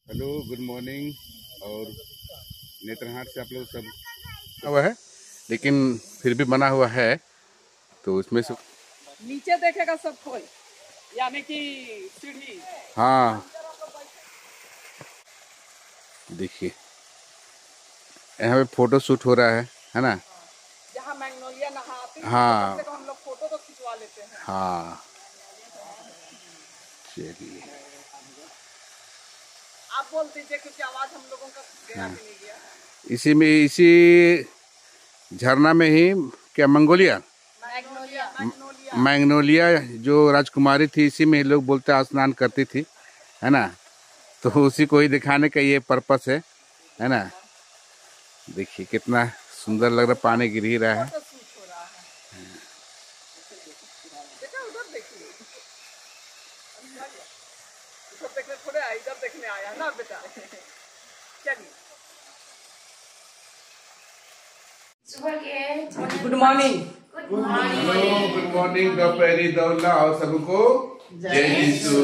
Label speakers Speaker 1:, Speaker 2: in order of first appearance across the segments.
Speaker 1: Hello, good morning. और नेत्रहाट से आप लोग सब हुआ है, लेकिन फिर भी बना हुआ है तो उसमें से
Speaker 2: नीचे देखेगा सब कोई, यानी कि सीढ़ी।
Speaker 1: हाँ देखिए, यहाँ पे फोटो शूट हो रहा है ना।
Speaker 2: जहाँ मैग्नोलिया नहाती है तो कम
Speaker 1: हाँ
Speaker 2: से कम हम लोग फोटो तो खिंचवा लेते हैं।
Speaker 1: हाँ, चलिए।
Speaker 2: आप बोल दीजिए क्योंकि आवाज हम लोगों का गया
Speaker 1: हाँ,
Speaker 2: कि नहीं गया।
Speaker 1: इसी झरना में ही क्या मंगोलिया
Speaker 2: मैग्नोलिया मैग्नोलिया
Speaker 1: मैग्नोलिया जो राजकुमारी थी, इसी में लोग बोलते स्नान करती थी, है ना। तो उसी को ही दिखाने का ये पर्पस है ना। देखिए कितना सुंदर लग रहा है, पानी गिर ही रहा है।
Speaker 2: फोटो शूट हो रहा है। बेटा उधर देखिए, उधर देखने थोड़े आए, इधर देखने आया ना बेटा। चलिए,
Speaker 3: सुबह के
Speaker 2: गुड मॉर्निंग।
Speaker 1: गुड मॉर्निंग, दोपहरी दौला और सबको जय यीशु।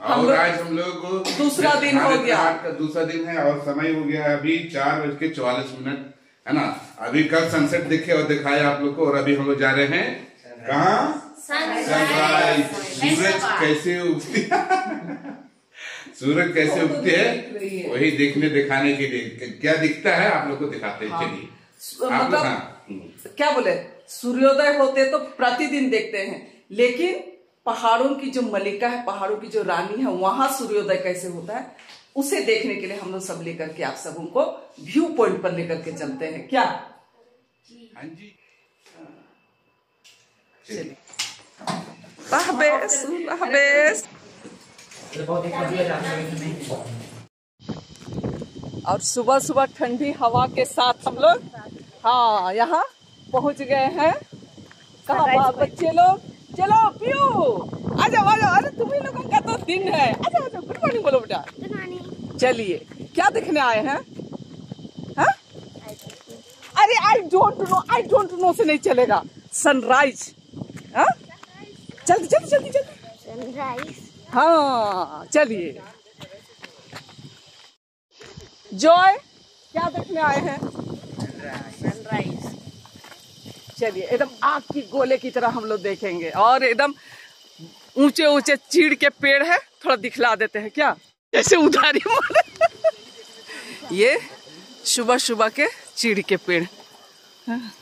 Speaker 1: और आज हम लोग
Speaker 2: दूसरा दिन हो गया,
Speaker 1: का दूसरा दिन है और समय हो गया अभी 4:44, है ना। अभी कल सनसेट देखे और दिखाया आप लोग को, और अभी हम लोग जा रहे हैं कहाँ? सनराइज। सूरज कैसे उगती सूरज कैसे उगती है वही दिखाने के लिए। क्या दिखता है आप लोग को दिखाते हैं। चलिए
Speaker 2: मतलब क्या बोले, सूर्योदय होते तो प्रतिदिन देखते हैं, लेकिन पहाड़ों की जो मलिका है, पहाड़ों की जो रानी है, वहां सूर्योदय कैसे होता है उसे देखने के लिए हम लोग सब लेकर के आप सबों को व्यू पॉइंट पर लेकर के चलते हैं। क्या?
Speaker 1: हाँ जी,
Speaker 2: चलिए। लहबेस, लहबेस। और सुबह सुबह ठंडी हवा के साथ हम लोग हाँ यहाँ पहुंच गए हैं। कहाँ बच्चे लोग? चलो पियो, आ जाओ आ जाओ। अरे तुम ही लोगों का तो दिन है, आ जाओ आ जाओ। गुड मॉर्निंग बोलो बेटा। चलिए, क्या देखने आए हैं? हाँ? अरे आई डोंट नो से नहीं चलेगा। सनराइज। हाँ, जल्दी जल्दी जल्दी जल्दी।
Speaker 3: सनराइज।
Speaker 2: हाँ चलिए। जॉय, क्या देखने आए हैं?
Speaker 3: सनराइज।
Speaker 2: चलिए, एकदम आग की गोले की तरह हम लोग देखेंगे, और एकदम ऊंचे ऊंचे चीड़ के पेड़ है, थोड़ा दिखला देते हैं क्या, जैसे उधारी मारे। ये सुबह सुबह के चीड़ के पेड़। हाँ।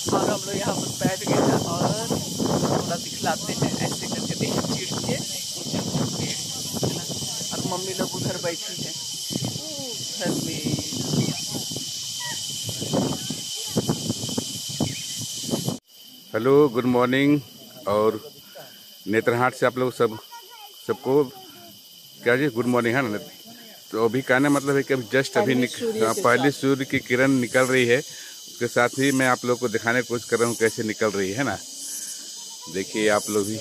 Speaker 2: और हम लोग यहाँ पर बैठ गए हैं और थोड़ा दिखलाते हैं ऐसे करके। देखिए चीड़ के ऊंचे ऊंचे पेड़ है ना, और मम्मी लोग उधर बैठी है घर में।
Speaker 1: Hello, good morning. और नेत्रहाट से आप लोग सबको क्या जी गुड मॉर्निंग, है ना। तो अभी कहने मतलब है कि अभी जस्ट अभी पहली सूर्य की किरण निकल रही है, उसके साथ ही मैं आप लोग को दिखाने की कोशिश कर रहा हूँ कैसे निकल रही है ना। देखिए आप लोग भी।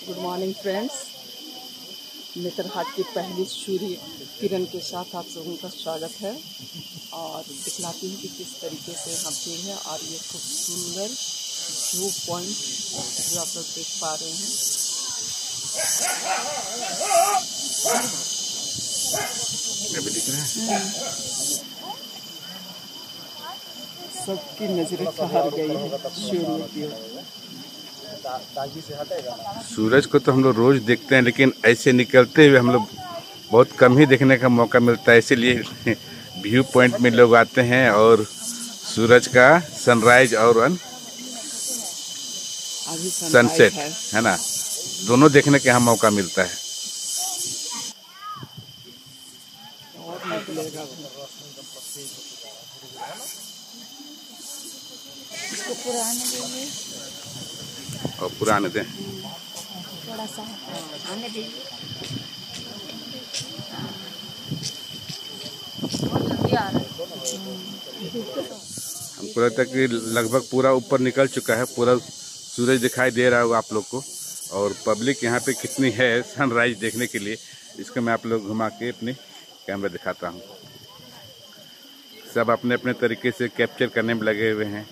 Speaker 2: गुड मॉर्निंग फ्रेंड्स, नेत्रहाट की पहली सूर्य किरण के साथ आप सबों का स्वागत है, और दिखलाती हूँ कि किस तरीके से यहाँ भीड़ है। और ये खूब सुंदर व्यू पॉइंट जो आप लोग देख पा रहे हैं।
Speaker 1: अभी दिख रहा है,
Speaker 2: सबकी नजरें ठहर गई है सूर्य की ओर।
Speaker 1: सूरज को तो हम लोग रोज देखते हैं, लेकिन ऐसे निकलते हुए हम लोग बहुत कम ही देखने का मौका मिलता है। इसीलिए व्यू पॉइंट में लोग आते हैं और सूरज का सनराइज और
Speaker 2: अभी
Speaker 1: सनसेट, है ना, दोनों देखने का यहाँ मौका मिलता है।
Speaker 2: और निकलेगा
Speaker 3: इसको पुराने देंगे,
Speaker 1: और पुराने दें
Speaker 3: थोड़ा सा आने दीजिए।
Speaker 1: हमको लगता है कि लगभग पूरा ऊपर निकल चुका है, पूरा सूरज दिखाई दे रहा होगा आप लोग को। और पब्लिक यहाँ पे कितनी है सनराइज देखने के लिए, इसको मैं आप लोग घुमा के अपने कैमरा दिखाता हूँ। सब अपने अपने तरीके से कैप्चर करने में लगे हुए हैं।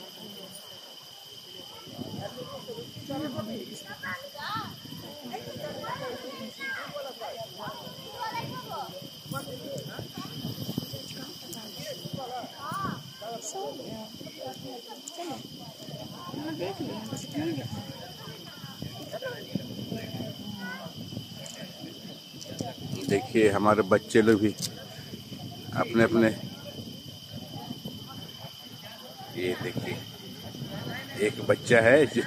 Speaker 1: देखिए हमारे बच्चे लोग भी अपने अपने, ये देखिए एक बच्चा है जो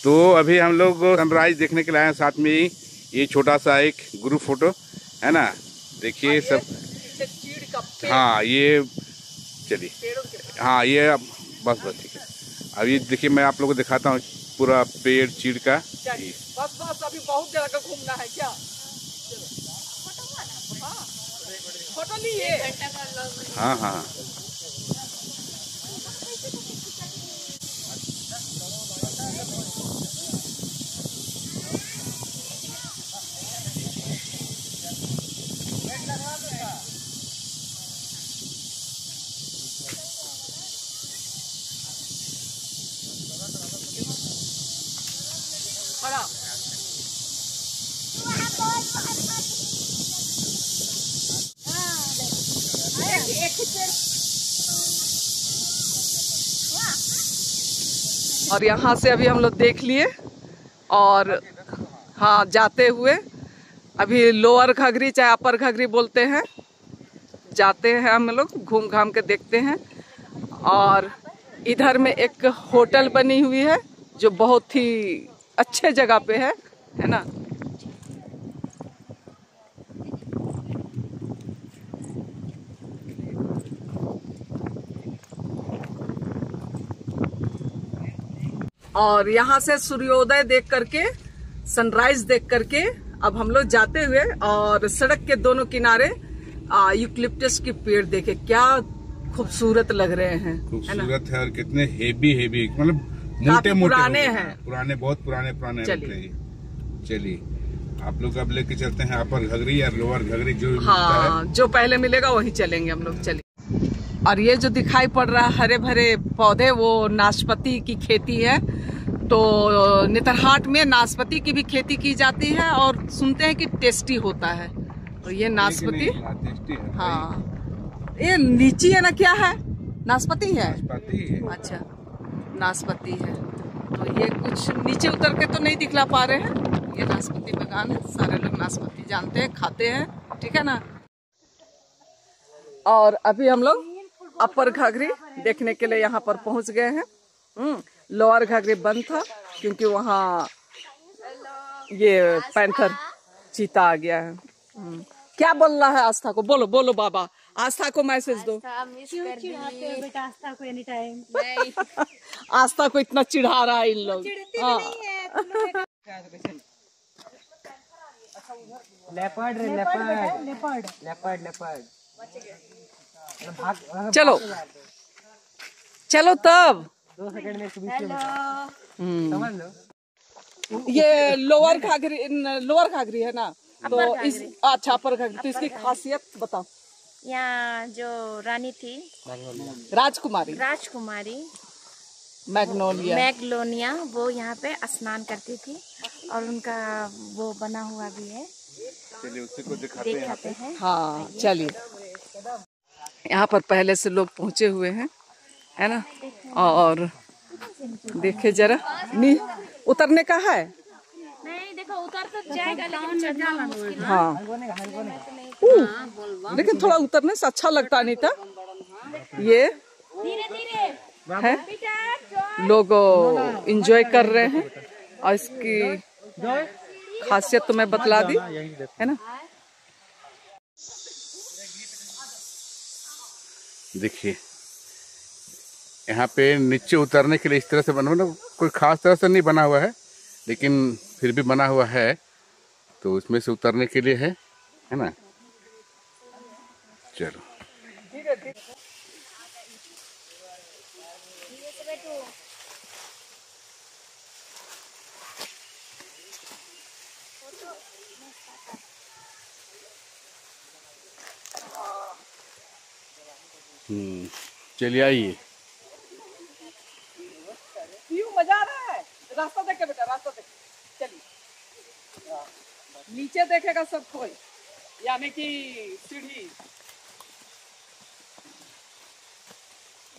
Speaker 1: तो अभी हम लोग सनराइज देखने के लिए आए हैं। साथ में ही ये छोटा सा एक ग्रुप फोटो है ना, देखिए सब।
Speaker 2: चीड़ का पेड़,
Speaker 1: हाँ ये चलिए, हाँ ये बस ठीक है। अब ये देखिए मैं आप लोगों को दिखाता हूँ पूरा पेड़ चीड़ का।
Speaker 2: बस अभी बहुत जगह का घूमना है क्या? फोटो लिए?
Speaker 1: हाँ हाँ
Speaker 2: खड़ा। और यहाँ से अभी हम लोग देख लिए और हाँ जाते हुए अभी लोअर घाघरी चाहे अपर घाघरी बोलते हैं, जाते हैं हम लोग, घूम घाम के देखते हैं। और इधर में एक होटल बनी हुई है जो बहुत ही अच्छे जगह पे है ना। और यहाँ से सूर्योदय देख करके, सनराइज देख करके अब हम लोग जाते हुए और सड़क के दोनों किनारे यूकलिप्टस के पेड़ देखे, क्या खूबसूरत लग रहे हैं।
Speaker 1: खूबसूरत है और कितने हेवी मतलब मोटे
Speaker 2: पुराने हैं,
Speaker 1: पुराने बहुत पुराने चलिए आप लोग अब लेके चलते हैं अपर घाघरी या लोअर घाघरी जो
Speaker 2: हाँ जो पहले मिलेगा वहीं चलेंगे हम लोग। चलिए। और ये जो दिखाई पड़ रहा है हरे भरे पौधे, वो नाशपाती की खेती है। तो नेतरहाट में नाशपाती की भी खेती की जाती है और सुनते हैं कि टेस्टी होता है। तो ये नाशपाती, हाँ ये लीची है ना, क्या है? नाशपाती है। अच्छा नाशपाती है। तो ये कुछ नीचे उतर के तो नहीं दिखला पा रहे हैं, ये नाशपाती बागान है। सारे लोग नाशपाती जानते हैं, खाते हैं, ठीक है ना। और अभी हम लोग अपर घाघरी देखने के लिए यहाँ पर पहुंच गए हैं। लोअर घाघरी बंद था क्योंकि वहाँ ये पैंथर चीता आ गया है। क्या बोल रहा है आस्था को? बोलो बोलो बाबा, आस्था को मैसेज दो।
Speaker 3: क्यों चिढ़ाते हो बेटा आस्था को एनी टाइम?
Speaker 2: आस्था को इतना चिढ़ा रहा है इन लोग। हाँ
Speaker 4: लेपर्ड
Speaker 2: चलो चलो तब
Speaker 4: 2 सेकंड में समझ लो।
Speaker 2: ये लोअर घाघरी है ना, तो इस अच्छा अपर घाघरी। तो इसकी खासियत बताओ।
Speaker 3: यहाँ जो रानी थी राजकुमारी मैग्नोलिया, वो यहाँ पे स्नान करती थी और उनका वो बना हुआ भी है।
Speaker 1: चलिए उसी को दिखाते हैं।
Speaker 2: हाँ चलिए, यहाँ पर पहले से लोग पहुँचे हुए हैं, है ना। और देखे जरा, उतरने का है?
Speaker 3: नहीं देखो उतर तो जाएगा लेकिन चढ़ना मुश्किल है।
Speaker 2: हाँ लेकिन थोड़ा उतरने से अच्छा लगता नहीं था। ये
Speaker 3: धीरे धीरे
Speaker 2: है लोग एंजॉय कर रहे हैं। और इसकी खासियत तो मैं बतला दी है ना।
Speaker 1: देखिए यहाँ पे नीचे उतरने के लिए इस तरह से बना हुआ, कोई खास तरह से नहीं बना हुआ है लेकिन फिर भी बना हुआ है, तो उसमें से उतरने के लिए है ना। चलो चलिए आइए।
Speaker 2: मजा आ रहा है। रास्ता देखे बेटा, रास्ता देखे, चलिए। नीचे देखेगा सब कोई, यानी कि सीढ़ी।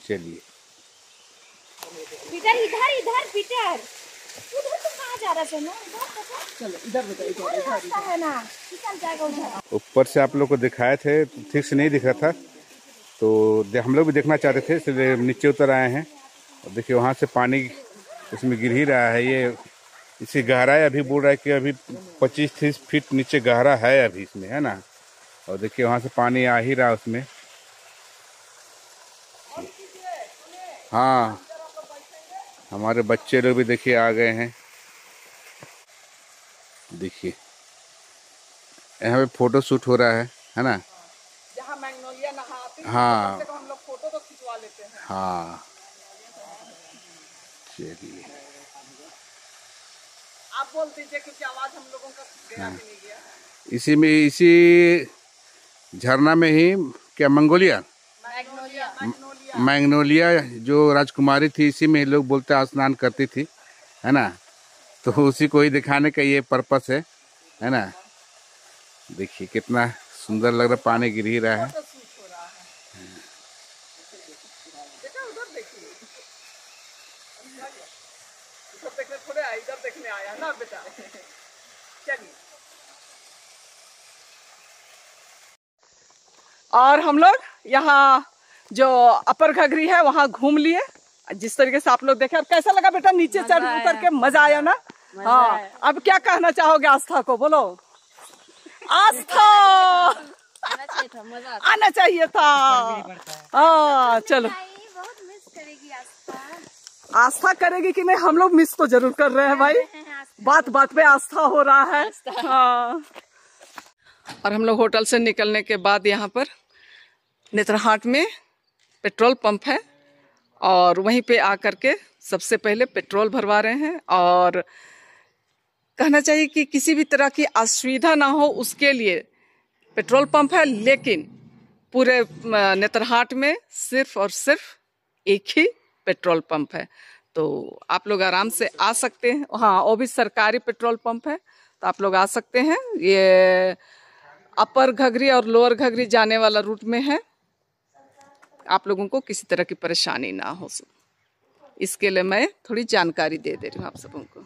Speaker 1: चलिए
Speaker 3: पीटर इधर इधर पीटर, उधर तो कहाँ जा रहा है ना?
Speaker 2: चलो इधर बेटा, इधर
Speaker 3: रास्ता है ना, चल जाएगा उधर।
Speaker 1: ऊपर से आप लोग को दिखाए थे, ठीक से नहीं दिख रहा था, तो हम लोग भी देखना चाहते थे, इसलिए नीचे उतर आए हैं। और देखिए वहाँ से पानी उसमें गिर ही रहा है। ये इसकी गहराई अभी बोल रहा है कि अभी 25-30 फीट नीचे गहरा है अभी इसमें, है ना। और देखिए वहाँ से पानी आ ही रहा उसमें। हाँ, हमारे बच्चे लोग भी देखिए आ गए हैं। देखिए यहाँ पे फोटो शूट हो रहा है ना।
Speaker 2: जहाँ मैग्नोलिया नहाती है,
Speaker 1: हाँ
Speaker 2: तो हम लोग फोटो तो खिंचवा लेते हैं।
Speaker 1: हाँ चलिए
Speaker 2: आप बोल दीजिए क्योंकि आवाज हम लोगों का गया कि नहीं गया।
Speaker 1: इसी में, इसी झरना में ही क्या मंगोलिया मैग्नोलिया जो राजकुमारी थी, इसी में लोग बोलते स्नान करती थी, है ना। तो उसी को ही दिखाने का ये पर्पस है ना। देखिए कितना सुंदर लग रहा है, पानी गिर ही रहा है।
Speaker 2: इधर देखने आया ना बेटा। चलिए, और हम लोग यहाँ जो अपर घघरी है वहाँ घूम लिए। जिस तरीके से आप लोग देखे, अब कैसा लगा बेटा? नीचे चढ़ उतर के मजा आया ना? हाँ, अब क्या कहना चाहोगे आस्था को? बोलो आस्था। आना चाहिए था। हाँ चलो,
Speaker 3: बहुत मिस करेगी आस्था।
Speaker 2: आस्था करेगी कि नहीं, हम लोग मिस तो जरूर कर रहे हैं भाई। बात बात पे आस्था हो रहा है। हाँ। और हम लोग होटल से निकलने के बाद यहाँ पर नेत्रहाट में पेट्रोल पंप है, और वहीं पे आकर के सबसे पहले पेट्रोल भरवा रहे हैं। और कहना चाहिए कि किसी भी तरह की असुविधा ना हो उसके लिए पेट्रोल पंप है, लेकिन पूरे नेत्रहाट में सिर्फ और सिर्फ एक ही पेट्रोल पंप है। तो आप लोग आराम से आ सकते हैं। हाँ, वो भी सरकारी पेट्रोल पंप है, तो आप लोग आ सकते हैं। ये अपर घघरी और लोअर घघरी जाने वाला रूट में है। आप लोगों को किसी तरह की परेशानी ना हो, इसके लिए मैं थोड़ी जानकारी दे रही हूँ आप सबों को।